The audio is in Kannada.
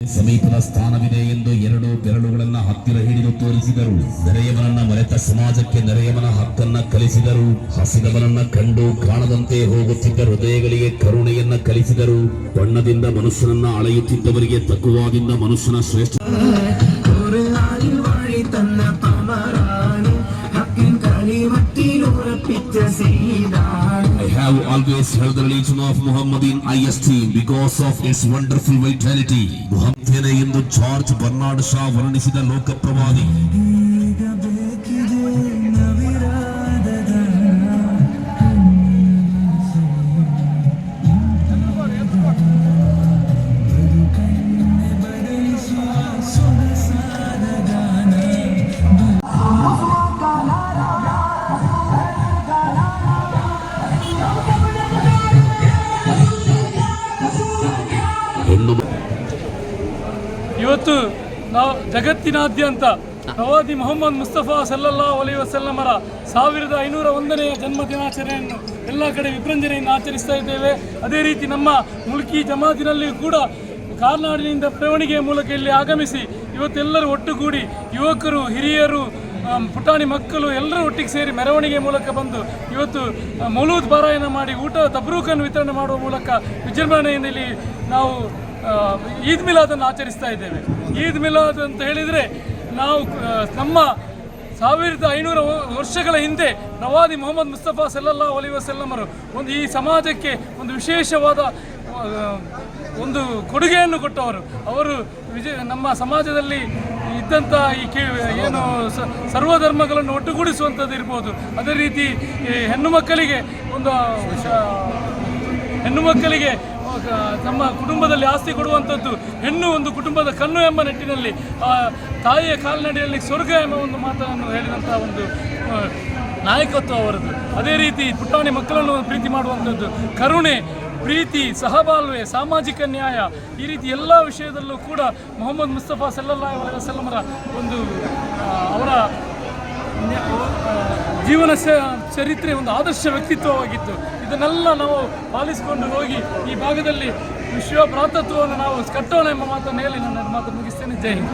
ಸಮೀಪದ ಸ್ಥಾನವಿದೆ ಎಂದು ಎರಡು ಬೆರಳುಗಳನ್ನ ಹತ್ತಿರ ಹಿಡಿದು ತೋರಿಸಿದರು. ನೆರೆಯವನನ್ನ ಮರೆತ ಸಮಾಜಕ್ಕೆ ನೆರೆಯವನ ಹಕ್ಕನ್ನ ಕಲಿಸಿದರು. ಹಸಿದವನನ್ನ ಕಂಡು ಕಾಣದಂತೆ ಹೋಗುತ್ತಿದ್ದ ಹೃದಯಗಳಿಗೆ ಕರುಣೆಯನ್ನ ಕಲಿಸಿದರು. ಬಣ್ಣದಿಂದ ಮನುಷ್ಯನನ್ನ ಅಳೆಯುತ್ತಿದ್ದವರಿಗೆ ತಕುವಾದಿಂದ ಮನುಷ್ಯನ ಶ್ರೇಷ್ಠ. I have always held the religion of Muhammadin IST because of its wonderful vitality. ಮುಹಮ್ಮದನೇ ಎಂದು ಜಾರ್ಜ್ ಬರ್ನಾರ್ಡ್ ಶಾ ವರ್ಣಿಸಿದ ಲೋಕಪ್ರವಾದಿ. ಇವತ್ತು ನಾವು ಜಗತ್ತಿನಾದ್ಯಂತ ಪ್ರವಾದಿ ಮೊಹಮ್ಮದ್ ಮುಸ್ತಫಾ ಸಲ್ಲಲ್ಲಾಹು ಅಲೈಹಿ ವಸಲ್ಲಮರ 1501ನೇ ಜನ್ಮ ದಿನಾಚರಣೆಯನ್ನು ಎಲ್ಲ ಕಡೆ ವಿಜೃಂಭಣೆಯಿಂದ ಆಚರಿಸ್ತಾ ಇದ್ದೇವೆ. ಅದೇ ರೀತಿ ನಮ್ಮ ಮುಲ್ಕಿ ಜಮಾತಿನಲ್ಲಿಯೂ ಕೂಡ ಕಾರ್ನಾಡಿನಿಂದ ಮೆರವಣಿಗೆಯ ಮೂಲಕ ಇಲ್ಲಿ ಆಗಮಿಸಿ ಇವತ್ತೆಲ್ಲರೂ ಒಟ್ಟುಗೂಡಿ ಯುವಕರು, ಹಿರಿಯರು, ಪುಟಾಣಿ ಮಕ್ಕಳು ಎಲ್ಲರೂ ಒಟ್ಟಿಗೆ ಸೇರಿ ಮೆರವಣಿಗೆ ಮೂಲಕ ಬಂದು ಇವತ್ತು ಮೌಲೂದ್ ಪಾರಾಯಣ ಮಾಡಿ ಊಟ ತಬ್ರೂಕನ್ನು ವಿತರಣೆ ಮಾಡುವ ಮೂಲಕ ವಿಜೃಂಭಣೆಯಿಂದ ಇಲ್ಲಿ ನಾವು ಈದ್ ಮಿಲಾದನ್ನು ಆಚರಿಸ್ತಾ ಇದ್ದೇವೆ. ಈದ್ ಮಿಲಾದ್ ಅಂತ ಹೇಳಿದರೆ ನಾವು ನಮ್ಮ 1500 ವರ್ಷಗಳ ಹಿಂದೆ ಪ್ರವಾದಿ ಮೊಹಮ್ಮದ್ ಮುಸ್ತಫಾ ಸಲ್ಲಲ್ಲಾಹು ಅಲೈಹಿ ವಸಲ್ಲಮರು ಈ ಸಮಾಜಕ್ಕೆ ಒಂದು ವಿಶೇಷವಾದ ಒಂದು ಕೊಡುಗೆಯನ್ನು ಕೊಟ್ಟವರು. ಅವರು ನಮ್ಮ ಸಮಾಜದಲ್ಲಿ ಇದ್ದಂಥ ಏನು ಸರ್ವಧರ್ಮಗಳನ್ನು ಒಟ್ಟುಗೂಡಿಸುವಂಥದ್ದು ಇರ್ಬೋದು. ಅದೇ ರೀತಿ ಹೆಣ್ಣು ಮಕ್ಕಳಿಗೆ ನಮ್ಮ ಕುಟುಂಬದಲ್ಲಿ ಆಸ್ತಿ ಕೊಡುವಂಥದ್ದು, ಹೆಣ್ಣು ಒಂದು ಕುಟುಂಬದ ಕಣ್ಣು ಎಂಬ ನಿಟ್ಟಿನಲ್ಲಿ ತಾಯಿಯ ಕಾಲ್ನಡಿಯಲ್ಲಿ ಸ್ವರ್ಗ ಎಂಬ ಒಂದು ಮಾತನ್ನು ಹೇಳಿದಂಥ ಒಂದು ನಾಯಕತ್ವ ಅವರದ್ದು. ಅದೇ ರೀತಿ ಪುಟಾಣಿ ಮಕ್ಕಳನ್ನು ಪ್ರೀತಿ ಮಾಡುವಂಥದ್ದು, ಕರುಣೆ, ಪ್ರೀತಿ, ಸಹಬಾಳ್ವೆ, ಸಾಮಾಜಿಕ ನ್ಯಾಯ, ಈ ರೀತಿ ಎಲ್ಲ ವಿಷಯದಲ್ಲೂ ಕೂಡ ಮೊಹಮ್ಮದ್ ಮುಸ್ತಫಾ ಸಲ್ಲಲ್ಲಾಹು ಅಲೈಹಿ ವಸಲ್ಲಮರ ಒಂದು ಅವರ ಜೀವನ ಚರಿತ್ರೆ ಒಂದು ಆದರ್ಶ ವ್ಯಕ್ತಿತ್ವವಾಗಿತ್ತು. ಇದನ್ನೆಲ್ಲ ನಾವು ಪಾಲಿಸಿಕೊಂಡು ಹೋಗಿ ಈ ಭಾಗದಲ್ಲಿ ವಿಶ್ವ ಭ್ರಾತೃತ್ವವನ್ನು ನಾವು ಕಟ್ಟೋಣ ಎಂಬ ಮಾತನ್ನು ಹೇಳಿ ನನ್ನ ಮಾತನ್ನು ಮುಗಿಸ್ತೇನೆ. ಜೈ ಹಿಂದ್.